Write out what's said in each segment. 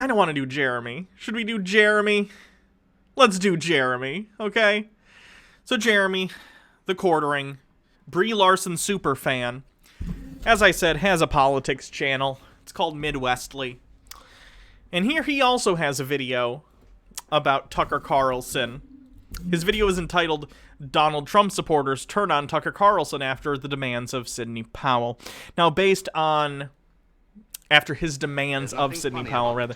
I don't want to do Jeremy. Should we do Jeremy? Let's do Jeremy, okay? So Jeremy, the quartering, Brie Larson super fan, as I said, has a politics channel. It's called Midwestly. And here he also has a video about Tucker Carlson. His video is entitled, Donald Trump supporters turn on Tucker Carlson after the demands of Sidney Powell. Now, based on... after his demands of Sidney Powell, rather.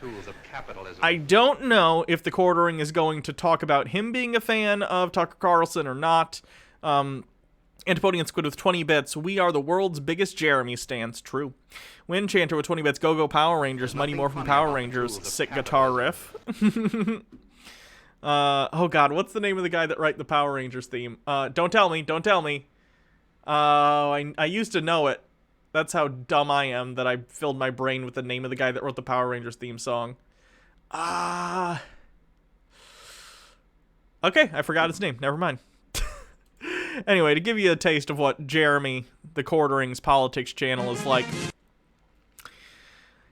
I don't know if the quartering is going to talk about him being a fan of Tucker Carlson or not. Antipodian Squid with 20 bits. We are the world's biggest Jeremy stans. True. Wind Chanter with 20 bits. Go Go Power Rangers. Mighty Morphin Power Rangers. Sick guitar riff. Oh god, what's the name of the guy that wrote the Power Rangers theme? Don't tell me. Don't tell me. I used to know it. That's how dumb I am that I filled my brain with the name of the guy that wrote the Power Rangers theme song. Okay, I forgot his name. Never mind. Anyway, to give you a taste of what Jeremy, the Quartering's politics channel, is like.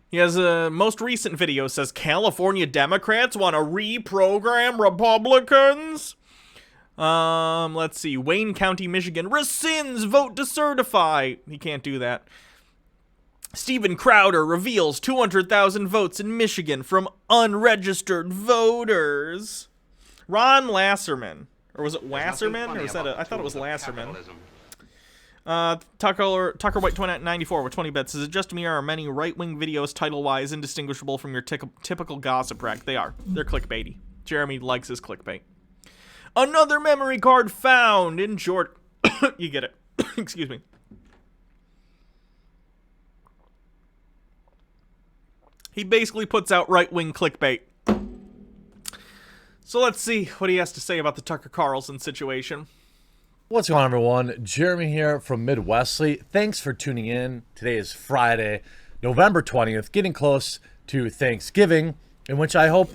He has a most recent video says California Democrats want to reprogram Republicans. Let's see. Wayne County, Michigan rescinds vote to certify. He can't do that. Stephen Crowder reveals 200,000 votes in Michigan from unregistered voters. Ron Lasserman. Or was it Wasserman? Or was that I thought it was Lasserman. Tucker White 94 with 20 bits. Is it just me or are many right-wing videos title-wise indistinguishable from your typical gossip rag? They are. They're clickbaity. Jeremy likes his clickbait. Another memory card found in Jordan. You get it. Excuse me. He basically puts out right-wing clickbait. So let's see what he has to say about the Tucker Carlson situation. What's going on, everyone? Jeremy here from Midwestly. Thanks for tuning in. Today is Friday, November 20th, getting close to Thanksgiving, in which I hope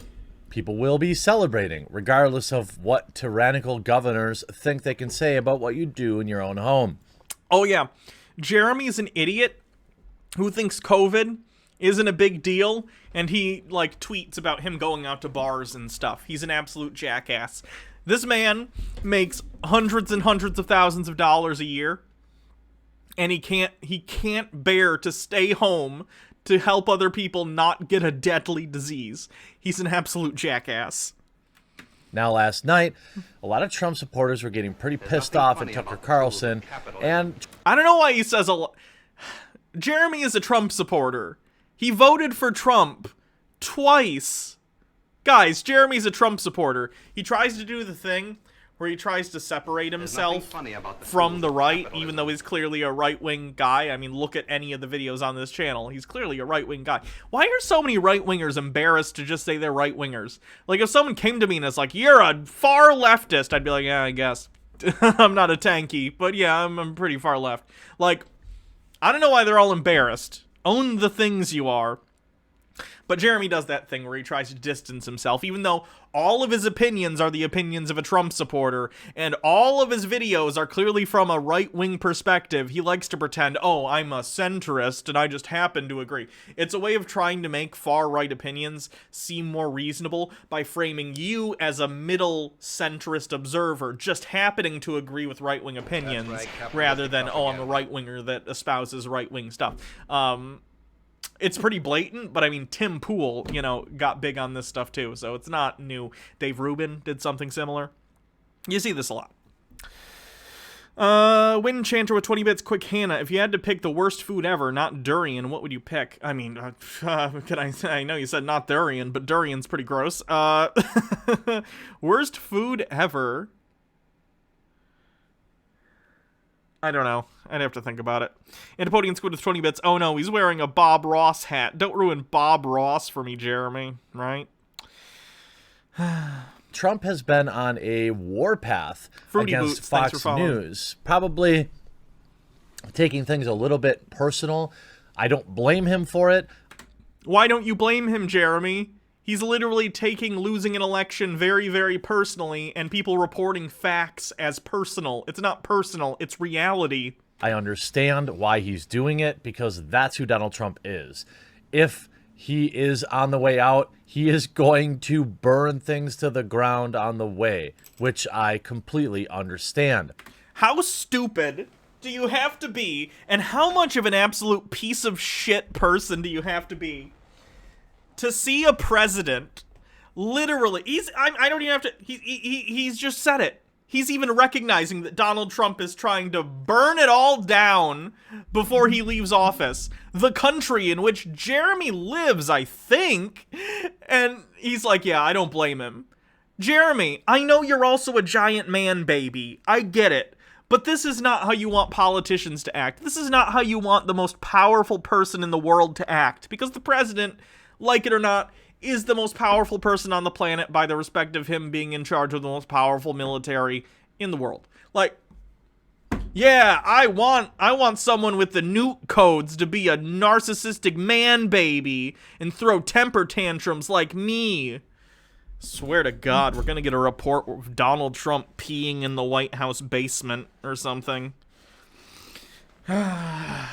people will be celebrating, regardless of what tyrannical governors think they can say about what you do in your own home. Oh, yeah. Jeremy's an idiot who thinks COVID isn't a big deal, and he, like, tweets about him going out to bars and stuff. He's an absolute jackass. This man makes hundreds and hundreds of thousands of dollars a year, and he can't bear to stay home to help other people not get a deadly disease. He's an absolute jackass. Now, last night, a lot of Trump supporters were getting pretty pissed off at Tucker Carlson, and I don't know why he says a lot. Jeremy is a Trump supporter. He voted for Trump twice. Guys, Jeremy's a Trump supporter. He tries to do the thing where he tries to separate himself from the right, even though he's clearly a right-wing guy. I mean, look at any of the videos on this channel. He's clearly a right-wing guy. Why are so many right-wingers embarrassed to just say they're right-wingers? Like, if someone came to me and is like, you're a far leftist, I'd be like, yeah, I guess. I'm not a tanky, but yeah, I'm pretty far left. Like, I don't know why they're all embarrassed. Own the things you are. But Jeremy does that thing where he tries to distance himself, even though all of his opinions are the opinions of a Trump supporter, and all of his videos are clearly from a right-wing perspective. He likes to pretend, oh, I'm a centrist, and I just happen to agree. It's a way of trying to make far-right opinions seem more reasonable by framing you as a middle centrist observer, just happening to agree with right-wing opinions, rather than, oh, I'm a right-winger that espouses right-wing stuff. It's pretty blatant, but I mean, Tim Pool, got big on this stuff too, so it's not new. Dave Rubin did something similar. You see this a lot. Wind Chanter with 20 bits. Quick Hannah, if you had to pick the worst food ever, not durian, what would you pick? I mean, can I say, I know you said not durian, but durian's pretty gross. Worst food ever. I don't know. I'd have to think about it. Antipodian Squid with 20 bits. Oh no, he's wearing a Bob Ross hat. Don't ruin Bob Ross for me, Jeremy. Right? Trump has been on a warpath Fruity against Boots, Fox News. Probably taking things a little bit personal. I don't blame him for it. Why don't you blame him, Jeremy? He's literally taking losing an election very, very personally, and people reporting facts as personal. It's not personal, it's reality. I understand why he's doing it, because that's who Donald Trump is. If he is on the way out. He is going to burn things to the ground on the way, which I completely understand. How stupid do you have to be, and how much of an absolute piece of shit person do you have to be to see a president literally, I don't even have to, he's just said it. He's even recognizing that Donald Trump is trying to burn it all down before he leaves office. The country in which Jeremy lives, I think. And he's like, yeah, I don't blame him. Jeremy, I know you're also a giant man baby. I get it. But this is not how you want politicians to act. This is not how you want the most powerful person in the world to act. Because the president, like it or not, is the most powerful person on the planet by the respect of him being in charge of the most powerful military in the world. Like, yeah, I want someone with the nuke codes to be a narcissistic man baby and throw temper tantrums like me. Swear to God, we're gonna get a report of Donald Trump peeing in the White House basement or something. Now,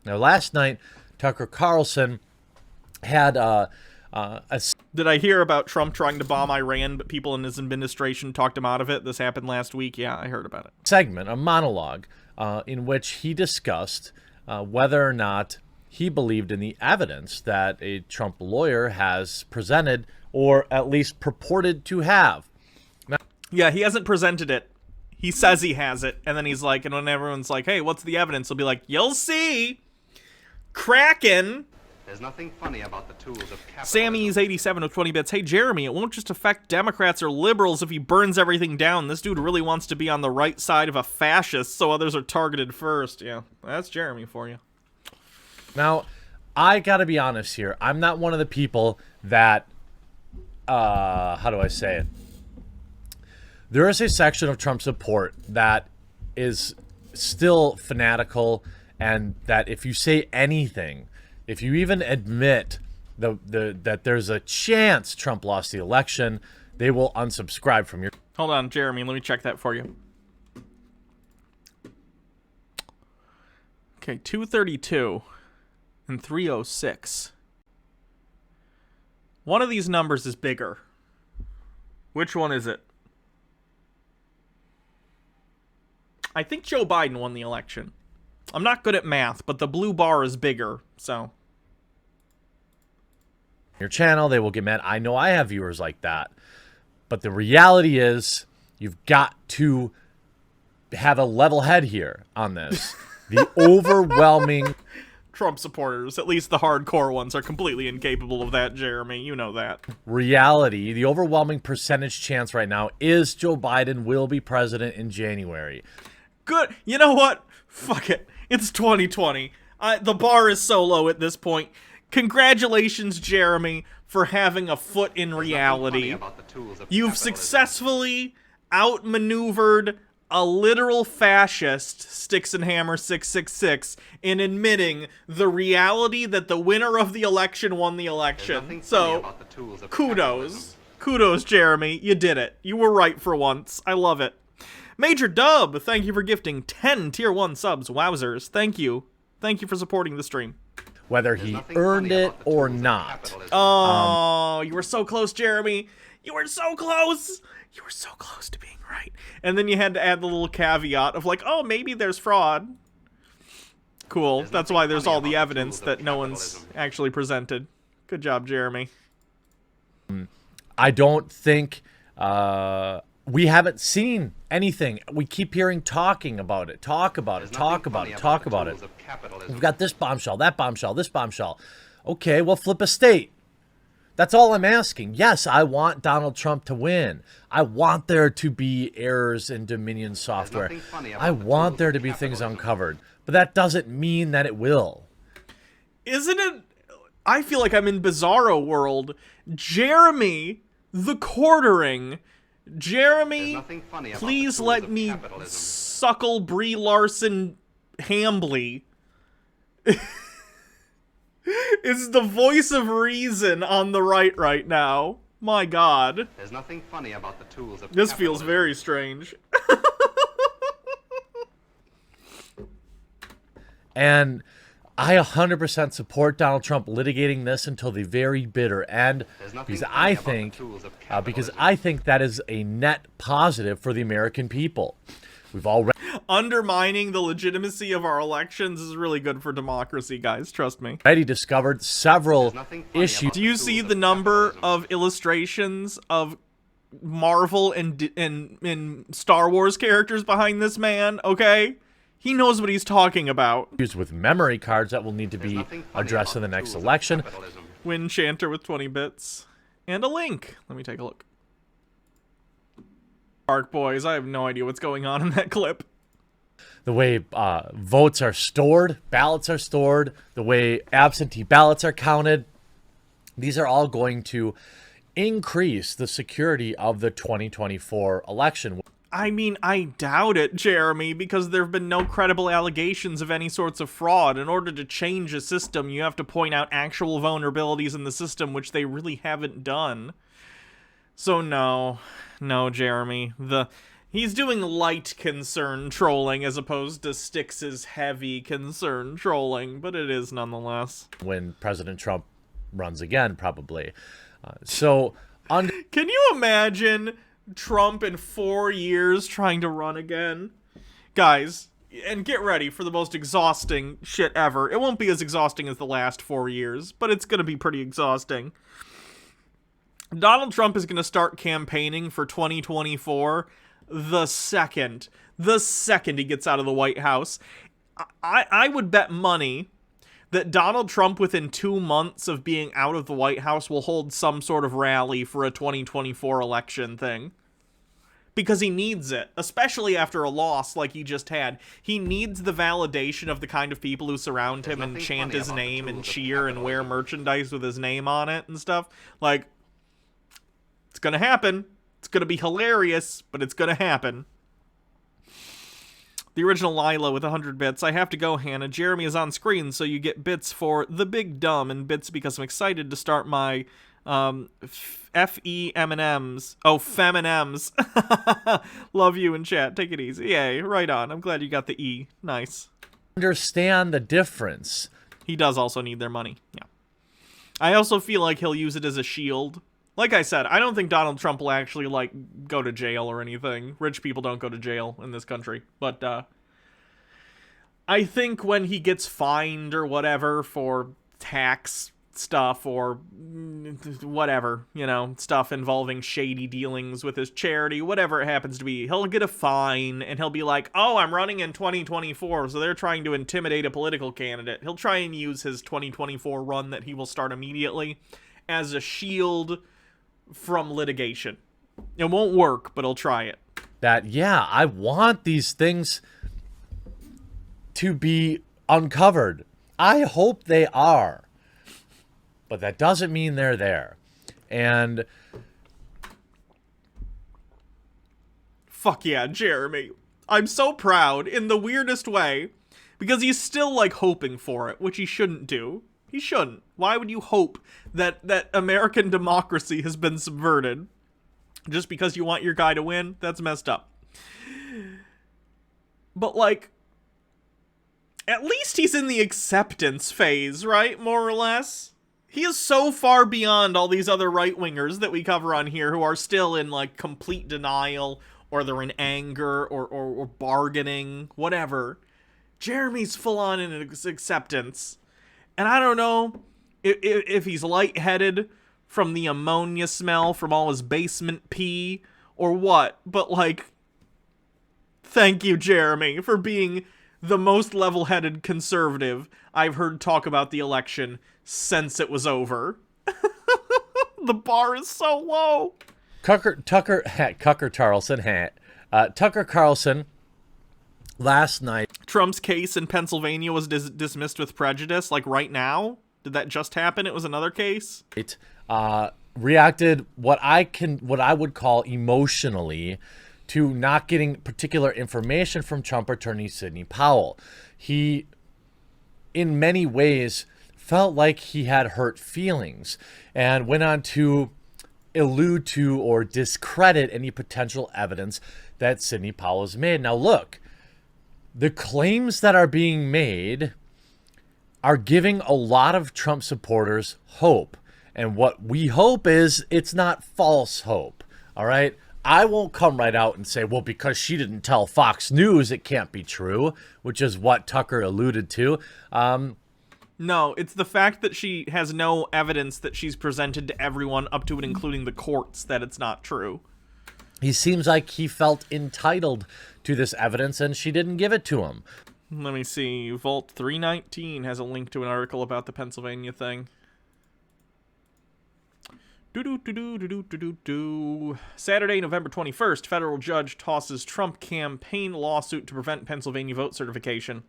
last night, Tucker Carlson had Did I hear about Trump trying to bomb Iran, but people in his administration talked him out of it? This happened last week. Yeah, I heard about it. Segment, a monologue, in which he discussed whether or not he believed in the evidence that a Trump lawyer has presented, or at least purported to have. Now, yeah, he hasn't presented it. He says he has it, and then he's like, and when everyone's like, hey, what's the evidence? He'll be like, you'll see. Kraken. There's nothing funny about the tools of capitalism. Sammy's 87 with 20 bits. Hey, Jeremy, it won't just affect Democrats or liberals if he burns everything down. This dude really wants to be on the right side of a fascist, so others are targeted first. Yeah, that's Jeremy for you. Now, I gotta be honest here. I'm not one of the people that, how do I say it? There is a section of Trump support that is still fanatical, and that if you say anything, if you even admit that there's a chance Trump lost the election, they will unsubscribe from your... Hold on, Jeremy, let me check that for you. Okay, 232 and 306. One of these numbers is bigger. Which one is it? I think Joe Biden won the election. I'm not good at math, but the blue bar is bigger, so... Your channel, they will get mad. I know I have viewers like that. But the reality is, you've got to have a level head here on this. The overwhelming... Trump supporters, at least the hardcore ones, are completely incapable of that, Jeremy. You know that. Reality, the overwhelming percentage chance right now is Joe Biden will be president in January. Good. You know what? Fuck it. It's 2020. The bar is so low at this point. Congratulations, Jeremy, for having a foot in reality. You've successfully outmaneuvered a literal fascist, Sticks and Hammer 666, in admitting the reality that the winner of the election won the election. So, kudos. Kudos, Jeremy. You did it. You were right for once. I love it. Major Dub, thank you for gifting 10 Tier 1 subs. Wowzers. Thank you. Thank you for supporting the stream. Whether he earned it or not. Oh, you were so close, Jeremy. You were so close. You were so close to being right. And then you had to add the little caveat of like, oh, maybe there's fraud. Cool. That's why there's all the evidence that no one's actually presented. Good job, Jeremy. I don't think we haven't seen anything. We keep hearing talking about it. Talk about it. Talk about it. Talk about it. We've got this bombshell, that bombshell, this bombshell. Okay, well, flip a state. That's all I'm asking. Yes, I want Donald Trump to win. I want there to be errors in Dominion software. I want there to be things uncovered. But that doesn't mean that it will. Isn't it? I feel like I'm in Bizarro world. Jeremy, the quartering. Jeremy, please let me suckle Brie Larson Hambly. Is the voice of reason on the right now. My God. There's nothing funny about the tools of This feels very strange. And I 100% support Donald Trump litigating this until the very bitter end, There's nothing because funny about the tools of I think that is a net positive for the American people. We've already Undermining the legitimacy of our elections is really good for democracy, guys. Trust me. discovered several There's nothing funny issues. about Do you see the number of illustrations of Marvel and Star Wars characters behind this man? Okay, he knows what he's talking about. With memory cards that will need to There's be nothing funny addressed in the about next tools of election. capitalism. Winchanter with 20 bits and a link. Let me take a look. Park Boys, I have no idea what's going on in that clip. The way votes are stored, ballots are stored, the way absentee ballots are counted. These are all going to increase the security of the 2024 election. I mean, I doubt it, Jeremy, because there have been no credible allegations of any sorts of fraud. In order to change a system, you have to point out actual vulnerabilities in the system, which they really haven't done. So no, Jeremy. He's doing light concern trolling as opposed to Styx's heavy concern trolling, but it is nonetheless. When President Trump runs again, probably. Can you imagine Trump in 4 years trying to run again? Guys, and get ready for the most exhausting shit ever. It won't be as exhausting as the last 4 years, but it's going to be pretty exhausting. Donald Trump is going to start campaigning for 2024 the second he gets out of the White House. I would bet money that Donald Trump, within 2 months of being out of the White House, will hold some sort of rally for a 2024 election thing. Because he needs it, especially after a loss like he just had. He needs the validation of the kind of people who surround him and chant his name and cheer and wear merchandise with his name on it and stuff. Like, it's gonna happen. It's gonna be hilarious, but it's gonna happen. The original Lila with 100 bits. I have to go, Hannah. Jeremy is on screen, so you get bits for the big dumb and bits because I'm excited to start my F-E-M-N-Ms. Oh, Fem-N-Ms. Love you in chat. Take it easy. Yay, right on. I'm glad you got the E. Nice. Understand the difference. He does also need their money. Yeah. I also feel like he'll use it as a shield. Like I said, I don't think Donald Trump will actually, like, go to jail or anything. Rich people don't go to jail in this country. But, I think when he gets fined or whatever for tax stuff or whatever, you know, stuff involving shady dealings with his charity, whatever it happens to be, he'll get a fine and he'll be like, oh, I'm running in 2024, so they're trying to intimidate a political candidate. He'll try and use his 2024 run that he will start immediately as a shield from litigation. It won't work, but he'll try it. That, yeah, I want these things to be uncovered. I hope they are. But that doesn't mean they're there. And fuck yeah, Jeremy. I'm so proud in the weirdest way because he's still like hoping for it, which he shouldn't do. He shouldn't. Why would you hope that American democracy has been subverted just because you want your guy to win? That's messed up. But like, at least he's in the acceptance phase, right? More or less. He is so far beyond all these other right-wingers that we cover on here who are still in, like, complete denial, or they're in anger, or bargaining, whatever. Jeremy's full-on in acceptance. And I don't know if he's lightheaded from the ammonia smell from all his basement pee, or what, but, like, thank you, Jeremy, for being the most level-headed conservative I've heard talk about the election since it was over. The bar is so low. Tucker Carlson last night. Trump's case in Pennsylvania was dismissed with prejudice, like right now. Did that just happen? It was another case. It reacted what I would call emotionally to not getting particular information from Trump attorney Sidney Powell. He, in many ways, felt like he had hurt feelings and went on to allude to or discredit any potential evidence that Sidney Powell has made. Now, look, the claims that are being made are giving a lot of Trump supporters hope. And what we hope is it's not false hope. All right. I won't come right out and say, well, because she didn't tell Fox News, it can't be true, which is what Tucker alluded to. No, it's the fact that she has no evidence that she's presented to everyone, up to and including the courts, that it's not true. He seems like he felt entitled to this evidence and she didn't give it to him. Let me see. Vault 319 has a link to an article about the Pennsylvania thing. Saturday, November 21st, federal judge tosses Trump campaign lawsuit to prevent Pennsylvania vote certification.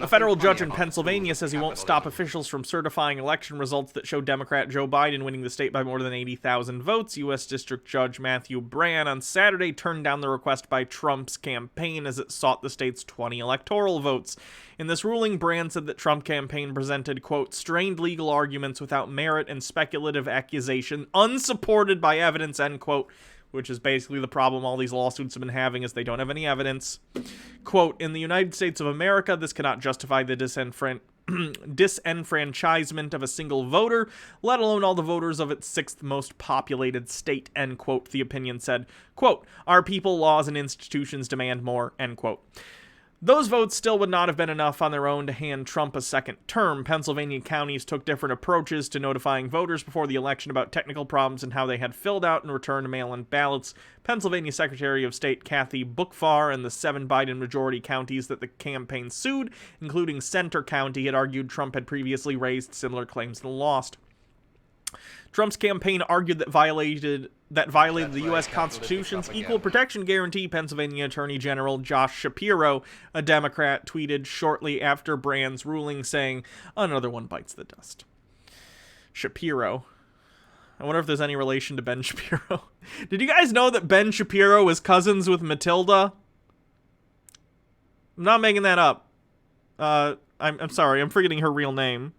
A federal judge in Pennsylvania says he won't stop officials from certifying election results that show Democrat Joe Biden winning the state by more than 80,000 votes. U.S. District Judge Matthew Brann on Saturday turned down the request by Trump's campaign as it sought the state's 20 electoral votes. In this ruling, Brann said that Trump campaign presented, quote, strained legal arguments without merit and speculative accusation, unsupported by evidence, end quote, which is basically the problem all these lawsuits have been having, is they don't have any evidence. Quote, in the United States of America, this cannot justify the disenfranchisement of a single voter, let alone all the voters of its sixth most populated state, end quote, the opinion said. Quote, our people, laws, and institutions demand more, end quote. Those votes still would not have been enough on their own to hand Trump a second term. Pennsylvania counties took different approaches to notifying voters before the election about technical problems and how they had filled out and returned mail-in ballots. Pennsylvania Secretary of State Kathy Boockvar and the 7 Biden majority counties that the campaign sued, including Center County, had argued Trump had previously raised similar claims and lost. Trump's campaign argued that violated the U.S. Constitution's equal protection guarantee. Pennsylvania Attorney General Josh Shapiro, a Democrat, tweeted shortly after Brann's ruling saying, another one bites the dust. Shapiro. I wonder if there's any relation to Ben Shapiro. Did you guys know that Ben Shapiro is cousins with Matilda? I'm not making that up. I'm sorry, I'm forgetting her real name.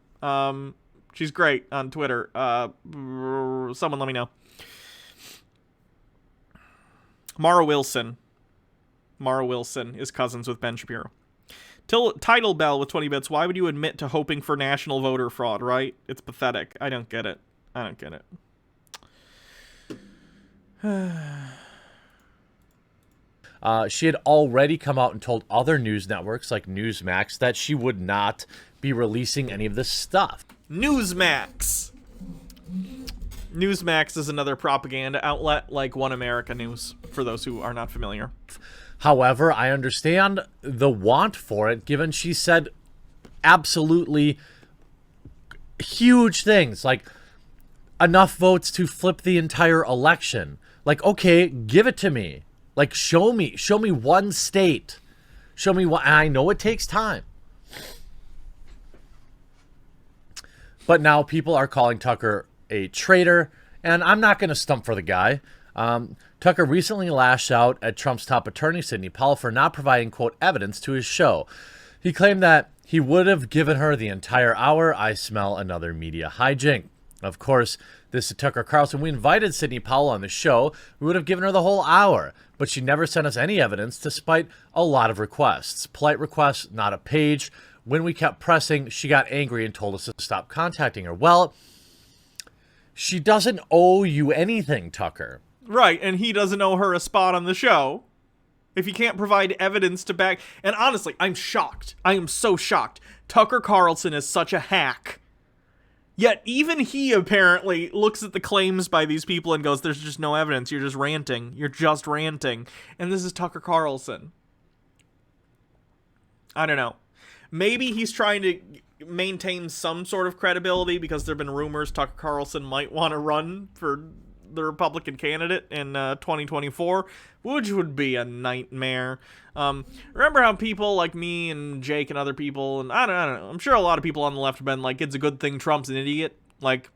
She's great on Twitter. Someone let me know. Mara Wilson. Mara Wilson is cousins with Ben Shapiro. Title Bell with 20 bits. Why would you admit to hoping for national voter fraud, right? It's pathetic. I don't get it. I don't get it. She had already come out and told other news networks like Newsmax that she would not be releasing any of this stuff. Newsmax. Newsmax is another propaganda outlet like One America News, for those who are not familiar. However, I understand the want for it, given she said absolutely huge things, like enough votes to flip the entire election. Like, okay, give it to me. Like, show me one state. Show me what. I know it takes time. But now people are calling Tucker a traitor, and I'm not going to stump for the guy. Tucker recently lashed out at Trump's top attorney, Sidney Powell, for not providing, quote, evidence to his show. He claimed that he would have given her the entire hour. I smell another media hijink. Of course, this is Tucker Carlson. We invited Sidney Powell on the show. We would have given her the whole hour, but she never sent us any evidence despite a lot of requests. Polite requests, not a page. When we kept pressing, she got angry and told us to stop contacting her. Well, she doesn't owe you anything, Tucker. Right, and he doesn't owe her a spot on the show. If you can't provide evidence to back... And honestly, I'm shocked. I am so shocked. Tucker Carlson is such a hack. Yet even he apparently looks at the claims by these people and goes, there's just no evidence. You're just ranting. You're just ranting. And this is Tucker Carlson. I don't know. Maybe he's trying to maintain some sort of credibility because there have been rumors Tucker Carlson might want to run for the Republican candidate in 2024, which would be a nightmare. Remember how people like me and Jake and other people, and I don't know, I'm sure a lot of people on the left have been like, it's a good thing Trump's an idiot, like,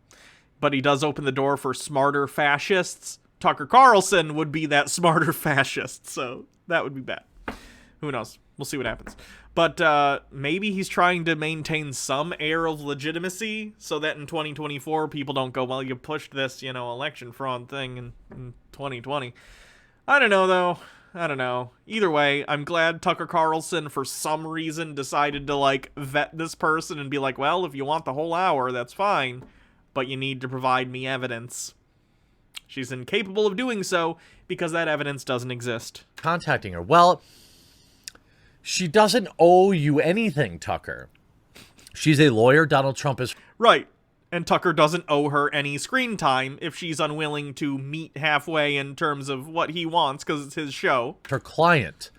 but he does open the door for smarter fascists. Tucker Carlson would be that smarter fascist, so that would be bad. Who knows? We'll see what happens. But maybe he's trying to maintain some air of legitimacy so that in 2024 people don't go, well, you pushed this, election fraud thing in 2020. I don't know, though. I don't know. Either way, I'm glad Tucker Carlson, for some reason, decided to, like, vet this person and be like, well, if you want the whole hour, that's fine, but you need to provide me evidence. She's incapable of doing so because that evidence doesn't exist. Contacting her. Well, she doesn't owe you anything, Tucker. She's a lawyer. Donald Trump is... Right. And Tucker doesn't owe her any screen time if she's unwilling to meet halfway in terms of what he wants because it's his show. Her client.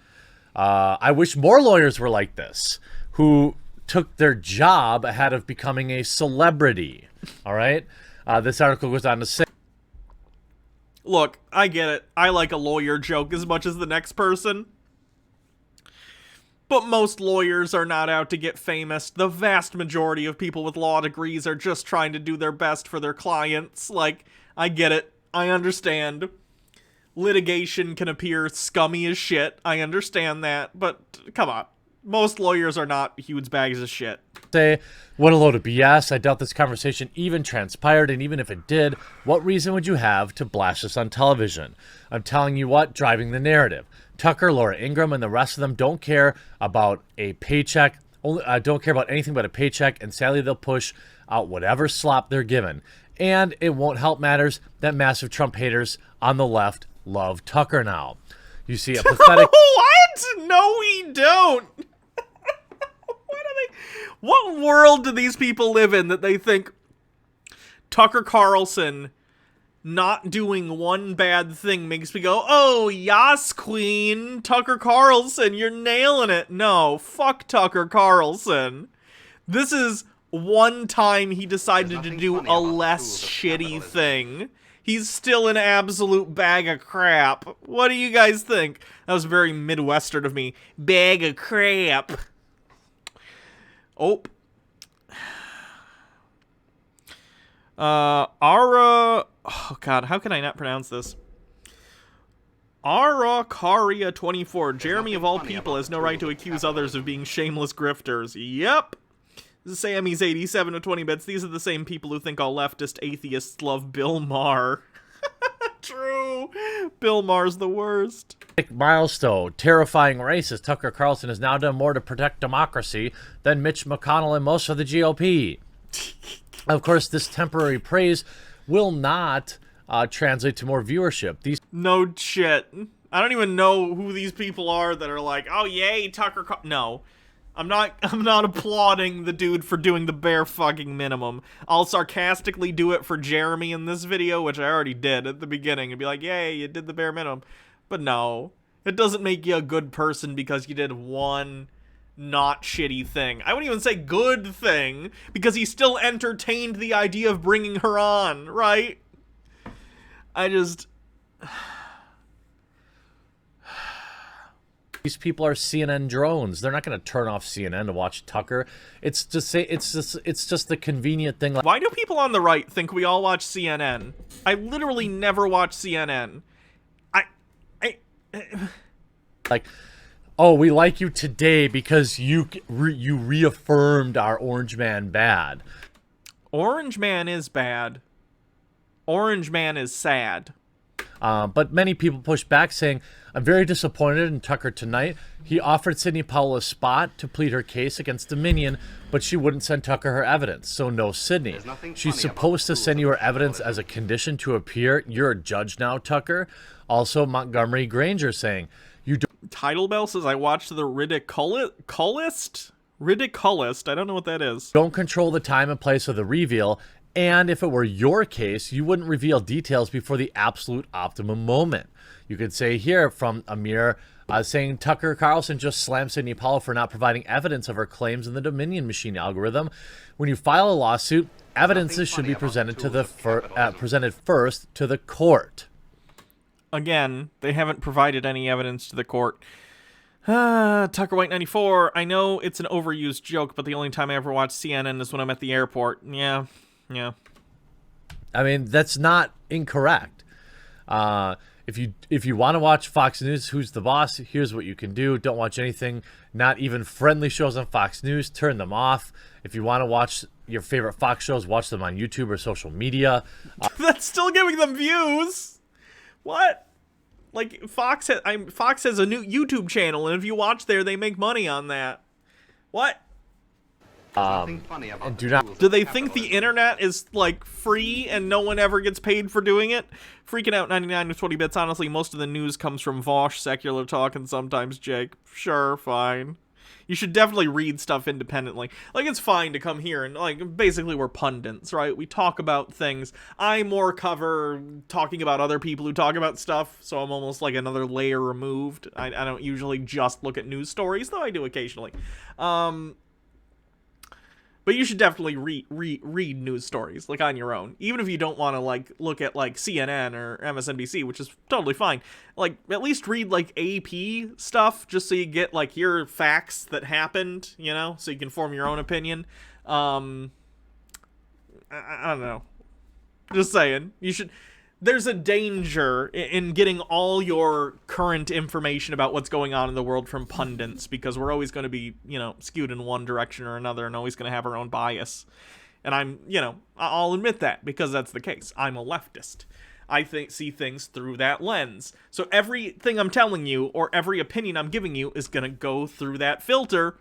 I wish more lawyers were like this, who took their job ahead of becoming a celebrity. All right? This article goes on to say... Look, I get it. I like a lawyer joke as much as the next person. But most lawyers are not out to get famous. The vast majority of people with law degrees are just trying to do their best for their clients. Like, I get it. I understand. Litigation can appear scummy as shit. I understand that. But, come on. Most lawyers are not huge bags of shit. Say, what a load of BS. I doubt this conversation even transpired, and even if it did, what reason would you have to blast this on television? I'm telling you what, driving the narrative. Tucker, Laura Ingraham, and the rest of them don't care about a paycheck, don't care about anything but a paycheck, and sadly they'll push out whatever slop they're given. And it won't help matters that massive Trump haters on the left love Tucker now. You see a pathetic... What? No, we don't. What world do these people live in that they think Tucker Carlson not doing one bad thing makes me go, oh, yas, queen, Tucker Carlson, you're nailing it. No, fuck Tucker Carlson. This is one time he decided to do a less shitty thing. He's still an absolute bag of crap. What do you guys think? That was very Midwestern of me. Bag of crap. Oh. Oh god, how can I not pronounce this? Arakaria24. Jeremy of all people has no right to accuse others of being shameless grifters. Yep. Sammy's 87 with 20 bits. These are the same people who think all leftist atheists love Bill Maher. True. Bill Maher's the worst. Milestone, terrifying racist. Tucker Carlson has now done more to protect democracy than Mitch McConnell and most of the GOP. Of course, this temporary praise will not translate to more viewership. These no shit. I don't even know who these people are that are like, oh yay, Tucker no. I'm not applauding the dude for doing the bare fucking minimum. I'll sarcastically do it for Jeremy in this video, which I already did at the beginning, and be like, yay, you did the bare minimum. But no, it doesn't make you a good person because you did one not shitty thing. I wouldn't even say good thing, because he still entertained the idea of bringing her on, right? These people are CNN drones. They're not going to turn off CNN to watch Tucker. It's just the convenient thing. Why do people on the right think we all watch CNN? I literally never watch CNN. Like, oh, we like you today because you reaffirmed our Orange Man bad. Orange Man is bad. Orange Man is sad. But many people push back, saying, I'm very disappointed in Tucker tonight. He offered Sidney Powell a spot to plead her case against Dominion, but she wouldn't send Tucker her evidence, so no Sidney. She's supposed to send you her evidence as a condition to appear. You're a judge now, Tucker. Also, Montgomery Granger saying, you don't... Title Bell says, I watched the Ridiculist? I don't know what that is. Don't control the time and place of the reveal. And if it were your case, you wouldn't reveal details before the absolute optimum moment. You could say here from Amir saying Tucker Carlson just slammed Sidney Powell for not providing evidence of her claims in the Dominion machine algorithm. When you file a lawsuit, evidences should be presented to the presented first to the court. Again, they haven't provided any evidence to the court. Tucker White 94. I know it's an overused joke, but the only time I ever watch CNN is when I'm at the airport. Yeah. I mean, that's not incorrect. If you want to watch Fox News, Who's the Boss, here's what you can do. Don't watch anything, not even friendly shows on Fox News. Turn them off. If you want to watch your favorite Fox shows, watch them on YouTube or social media. That's still giving them views. What? Like, Fox has a new YouTube channel, and if you watch there, they make money on that. What? Nothing funny about and the do not- tools Do of they think the capitalism. internet is, like, free and no one ever gets paid for doing it? Freaking out 99 to 20 bits. Honestly, most of the news comes from Vosh, Secular Talk, and sometimes Jake. Sure, fine. You should definitely read stuff independently. Like, it's fine to come here and, like, basically we're pundits, right? We talk about things. I more cover talking about other people who talk about stuff, so I'm almost like another layer removed. I don't usually just look at news stories, though I do occasionally. But you should definitely read news stories, like, on your own. Even if you don't want to, like, look at, like, CNN or MSNBC, which is totally fine. Like, at least read, like, AP stuff, just so you get, like, your facts that happened, you know? So you can form your own opinion. I don't know. Just saying. You should... There's a danger in getting all your current information about what's going on in the world from pundits, because we're always going to be, you know, skewed in one direction or another and always going to have our own bias. And I'll admit that, because that's the case. I'm a leftist. I see things through that lens. So everything I'm telling you, or every opinion I'm giving you, is going to go through that filter.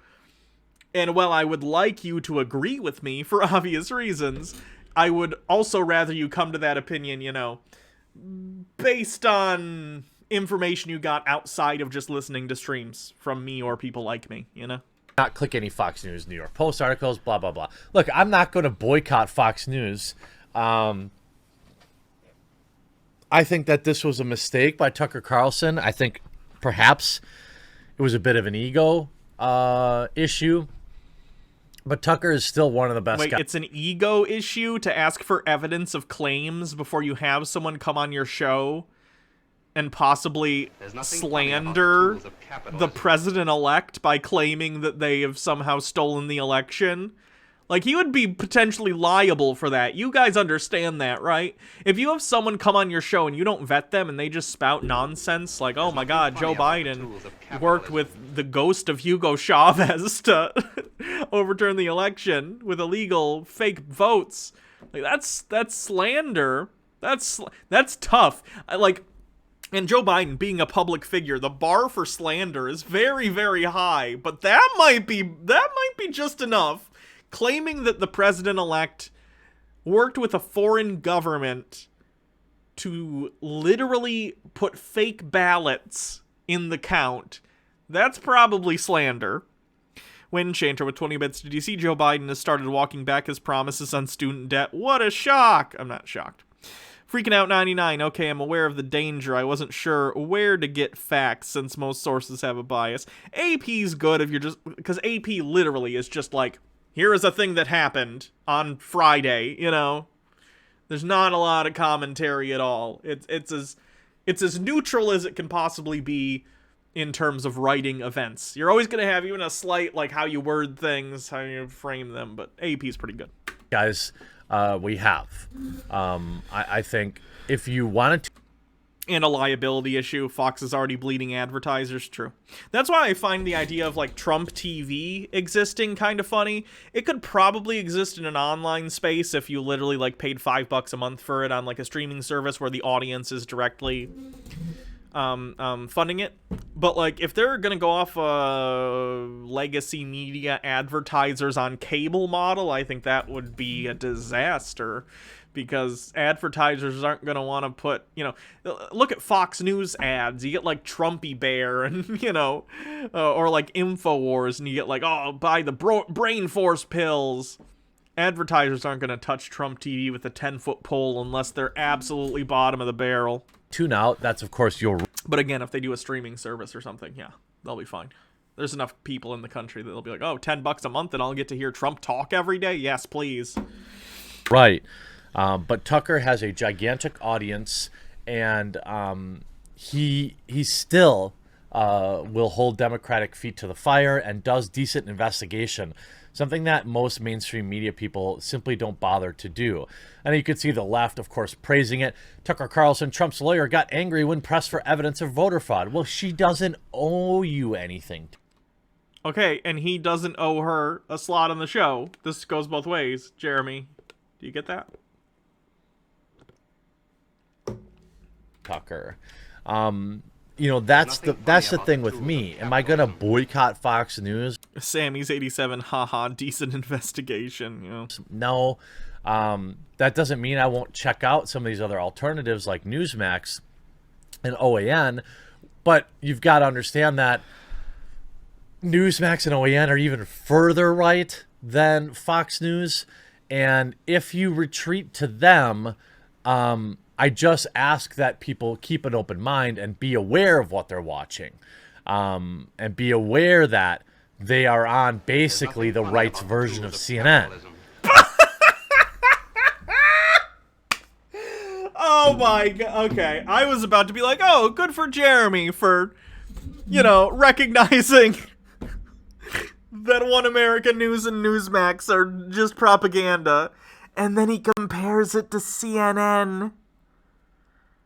And while I would like you to agree with me for obvious reasons, I would also rather you come to that opinion, you know, based on information you got outside of just listening to streams from me or people like me, you know? Not click any Fox News, New York Post articles, blah, blah, blah. Look, I'm not going to boycott Fox News. I think that this was a mistake by Tucker Carlson. I think perhaps it was a bit of an ego issue. But Tucker is still one of the best guys. It's an ego issue to ask for evidence of claims before you have someone come on your show and possibly slander the president-elect by claiming that they have somehow stolen the election. Like, he would be potentially liable for that. You guys understand that, right? If you have someone come on your show and you don't vet them and they just spout nonsense, like, oh my god, Joe Biden worked with the ghost of Hugo Chavez to overturn the election with illegal fake votes. Like, that's slander. That's tough. And Joe Biden being a public figure, the bar for slander is very, very high, but that might be just enough. Claiming that the president-elect worked with a foreign government to literally put fake ballots in the count, that's probably slander. Wind Chanter with 20 bits. Did you see Joe Biden has started walking back his promises on student debt? What a shock! I'm not shocked. Freaking out 99. Okay, I'm aware of the danger. I wasn't sure where to get facts since most sources have a bias. AP's good if you're just... Because AP literally is just like... Here is a thing that happened on Friday, you know. There's not a lot of commentary at all. It's as neutral as it can possibly be in terms of writing events. You're always going to have even a slight, like, how you word things, how you frame them, but AP's pretty good. Guys, we have. I think if you wanted to... And a liability issue. Fox is already bleeding advertisers. True. That's why I find the idea of, like, Trump TV existing kind of funny. It could probably exist in an online space if you literally, like, paid $5 a month for it on, like, a streaming service where the audience is directly funding it. But, like, if they're gonna go off legacy media advertisers on cable model, I think that would be a disaster. Because advertisers aren't going to want to put, you know, look at Fox News ads. You get, like, Trumpy Bear and, you know, or, like, InfoWars, and you get, like, oh, buy the Brain Force pills. Advertisers aren't going to touch Trump TV with a 10-foot pole unless they're absolutely bottom of the barrel. Tune out. That's, of course, your... But again, if they do a streaming service or something, yeah, they'll be fine. There's enough people in the country that they'll be like, oh, $10 a month and I'll get to hear Trump talk every day? Yes, please. Right. But Tucker has a gigantic audience, and he still will hold Democratic feet to the fire and does decent investigation, something that most mainstream media people simply don't bother to do. And you could see the left, of course, praising it. Tucker Carlson, Trump's lawyer, got angry when pressed for evidence of voter fraud. Well, she doesn't owe you anything. Okay, and he doesn't owe her a slot on the show. This goes both ways, Jeremy. Do you get that? Tucker. You know, that's the Nothing that's funny the about thing the with tools me. of Am I gonna capitalism. boycott Fox News? Sammy's 87, haha, decent investigation, you know. No. That doesn't mean I won't check out some of these other alternatives like Newsmax and OAN, but you've got to understand that Newsmax and OAN are even further right than Fox News, and if you retreat to them, I just ask that people keep an open mind and be aware of what they're watching, and be aware that they are on basically the right's version of CNN. Oh my god, okay. I was about to be like, oh, good for Jeremy for, you know, recognizing that One American News and Newsmax are just propaganda. And then he compares it to CNN.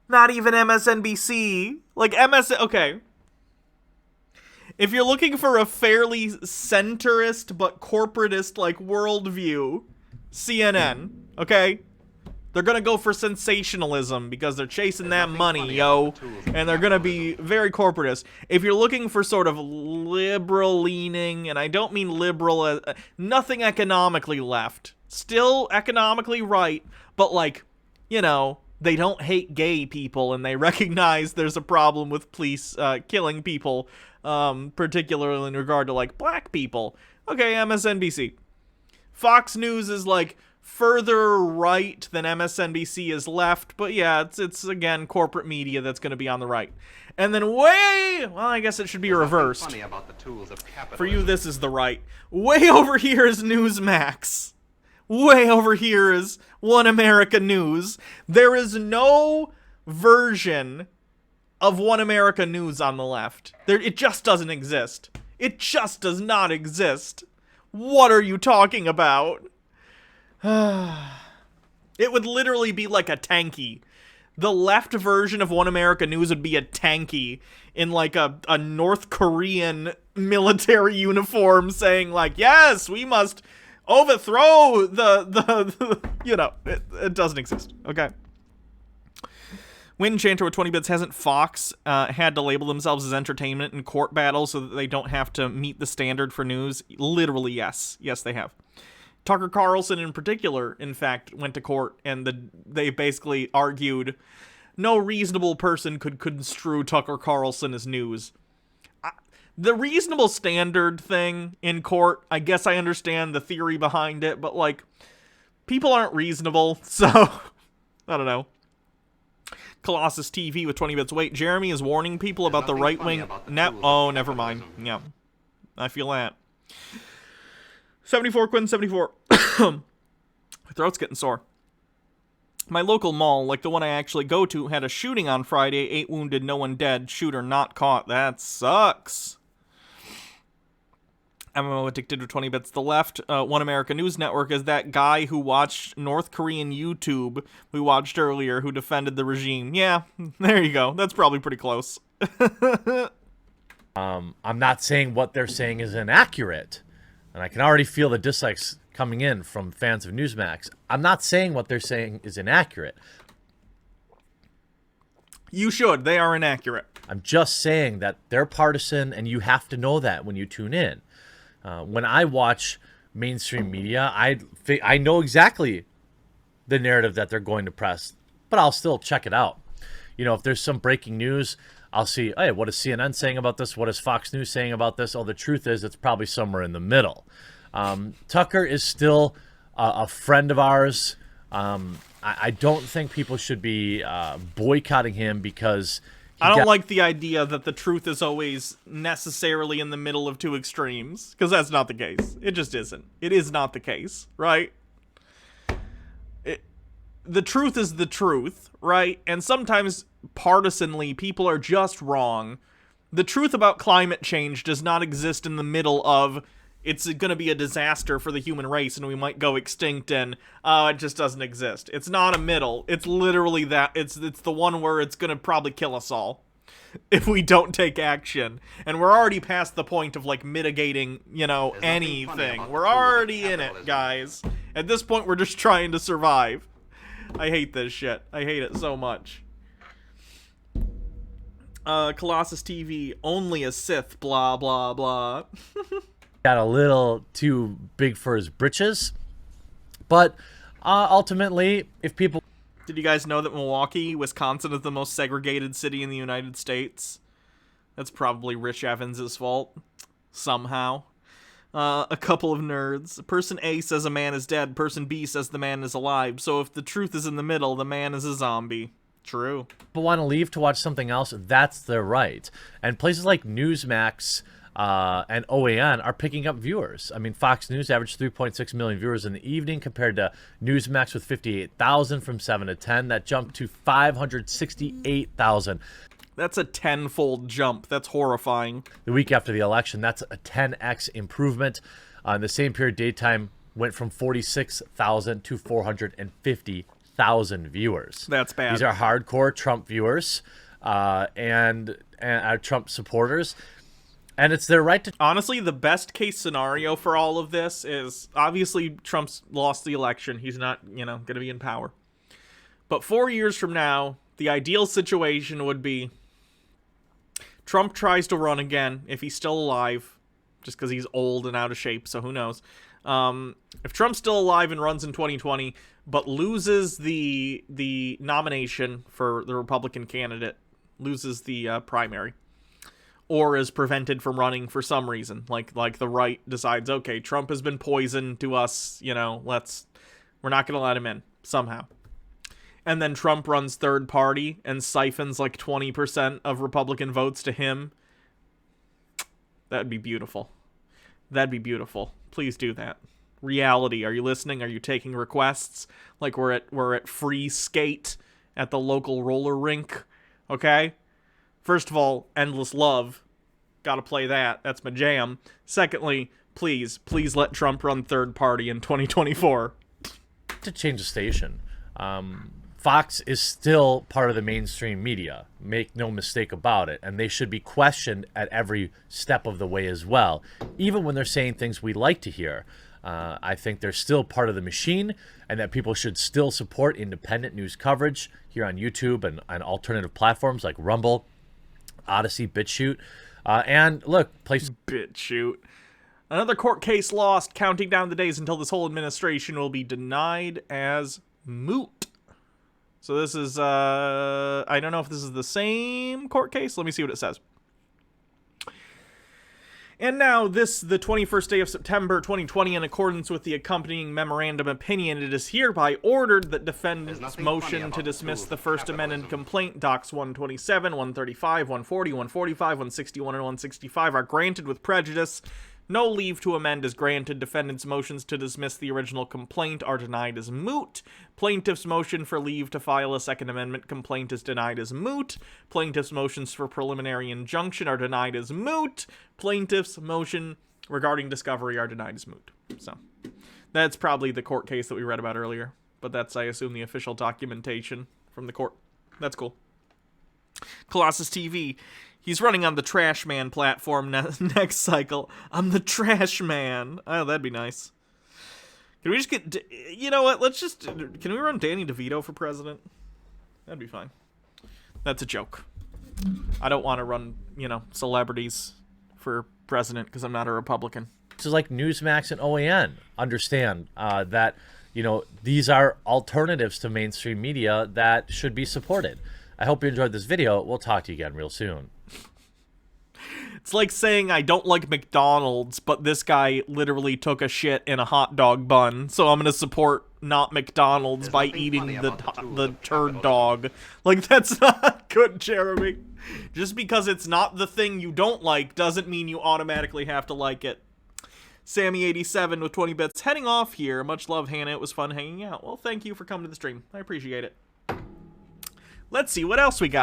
Not even MSNBC. Like, okay. If you're looking for a fairly centrist but corporatist, like, worldview, CNN, okay? They're gonna go for sensationalism because they're chasing that money, yo. And they're gonna be very corporatist. If you're looking for sort of liberal leaning, and I don't mean liberal, nothing economically left. Still economically right, but like, you know, they don't hate gay people and they recognize there's a problem with police killing people, particularly in regard to like black people. Okay, MSNBC. Fox News is like further right than MSNBC is left, but yeah, it's again corporate media that's going to be on the right. And then well, I guess it should be reversed. For you, this is the right. Way over here is Newsmax. Way over here is One America News. There is no version of One America News on the left. It just doesn't exist. It just does not exist. What are you talking about? It would literally be like a tanky. The left version of One America News would be a tanky in like a North Korean military uniform saying like, yes, we must overthrow the you know, it doesn't exist. Okay. Wind Chanter with 20 bits, hasn't Fox had to label themselves as entertainment in court battles so that they don't have to meet the standard for news? Literally, yes. Yes, they have. Tucker Carlson in particular, in fact, went to court and they basically argued no reasonable person could construe Tucker Carlson as news. The reasonable standard thing in court, I guess I understand the theory behind it, but like, people aren't reasonable, so I don't know. Colossus TV with 20 bits. Wait, Jeremy is warning people about the right-wing oh, never mind. Yeah, I feel that. 74 Quinn 74. My throat's getting sore. My local mall, like the one I actually go to, had a shooting on Friday. 8 wounded, no one dead. Shooter not caught. That sucks. MMO addicted to 20 bits. The left, One America News Network, is that guy who watched North Korean YouTube we watched earlier who defended the regime. Yeah, there you go. That's probably pretty close. I'm not saying what they're saying is inaccurate, and I can already feel the dislikes coming in from fans of Newsmax. I'm not saying what they're saying is inaccurate. You should. They are inaccurate. I'm just saying that they're partisan, and you have to know that when you tune in. When I watch mainstream media, I know exactly the narrative that they're going to press, but I'll still check it out. You know, if there's some breaking news, I'll see, hey, what is CNN saying about this? What is Fox News saying about this? Oh, the truth is it's probably somewhere in the middle. Tucker is still a friend of ours. I don't think people should be boycotting him because I don't like the idea that the truth is always necessarily in the middle of two extremes, because that's not the case. It just isn't. It is not the case, right? The truth is the truth, right? And sometimes, partisanly, people are just wrong. The truth about climate change does not exist in the middle of it's going to be a disaster for the human race and we might go extinct and it just doesn't exist. It's not a middle. It's literally that. It's the one where it's going to probably kill us all if we don't take action. And we're already past the point of like mitigating, you know, anything. We're already in it, guys. At this point, we're just trying to survive. I hate this shit. I hate it so much. Colossus TV, only a Sith, blah, blah, blah. Got a little too big for his britches. But ultimately, if people... Did you guys know that Milwaukee, Wisconsin is the most segregated city in the United States? That's probably Rich Evans' fault. Somehow. A couple of nerds. Person A says a man is dead. Person B says the man is alive. So if the truth is in the middle, the man is a zombie. True. People want to leave to watch something else, that's their right. And places like Newsmax and OAN are picking up viewers. I mean, Fox News averaged 3.6 million viewers in the evening compared to Newsmax with 58,000 from 7 to 10. That jumped to 568,000. That's a tenfold jump. That's horrifying. The week after the election, that's a 10x improvement. In the same period, daytime went from 46,000 to 450,000 viewers. That's bad. These are hardcore Trump viewers and Trump supporters. And it's their right to... Honestly, the best case scenario for all of this is, obviously, Trump's lost the election. He's not, going to be in power. But 4 years from now, the ideal situation would be Trump tries to run again, if he's still alive, just because he's old and out of shape, so who knows. If Trump's still alive and runs in 2020, but loses the nomination for the Republican candidate, loses the primary, or is prevented from running for some reason, like the right decides, okay, Trump has been poisoned to us, we're not going to let him in somehow. And then Trump runs third party and siphons like 20% of Republican votes to him. That'd be beautiful. That'd be beautiful. Please do that. Reality, are you listening? Are you taking requests? Like we're at free skate at the local roller rink, okay? First of all, Endless Love. Gotta play that. That's my jam. Secondly, please let Trump run third party in 2024. To change the station. Fox is still part of the mainstream media. Make no mistake about it. And they should be questioned at every step of the way as well. Even when they're saying things we like to hear. I think they're still part of the machine and that people should still support independent news coverage here on YouTube and on alternative platforms like Rumble, Odyssey, BitChute. And look, BitChute. Another court case lost, counting down the days until this whole administration will be denied as moot. So this is, I don't know if this is the same court case. Let me see what it says. And now, the 21st day of September 2020, in accordance with the accompanying memorandum opinion, it is hereby ordered that defendant's motion to dismiss the First Amendment complaint, Docs 127, 135, 140, 145, 161, and 165, are granted with prejudice. No leave to amend is granted. Defendant's motions to dismiss the original complaint are denied as moot. Plaintiff's motion for leave to file a Second Amendment complaint is denied as moot. Plaintiff's motions for preliminary injunction are denied as moot. Plaintiff's motion regarding discovery are denied as moot. So, that's probably the court case that we read about earlier. But that's, I assume, the official documentation from the court. That's cool. Colossus TV. He's running on the Trash Man platform next cycle. I'm the Trash Man. Oh, that'd be nice. Can we just get... You know what? Can we run Danny DeVito for president? That'd be fine. That's a joke. I don't want to run, celebrities for president because I'm not a Republican. This is like Newsmax and OAN. Understand that, these are alternatives to mainstream media that should be supported. I hope you enjoyed this video. We'll talk to you again real soon. It's like saying I don't like McDonald's, but this guy literally took a shit in a hot dog bun, so I'm going to support not McDonald's by eating the turd dog. Like, that's not good, Jeremy. Just because it's not the thing you don't like doesn't mean you automatically have to like it. Sammy87 with 20 bits. Heading off here. Much love, Hannah. It was fun hanging out. Well, thank you for coming to the stream. I appreciate it. Let's see what else we got.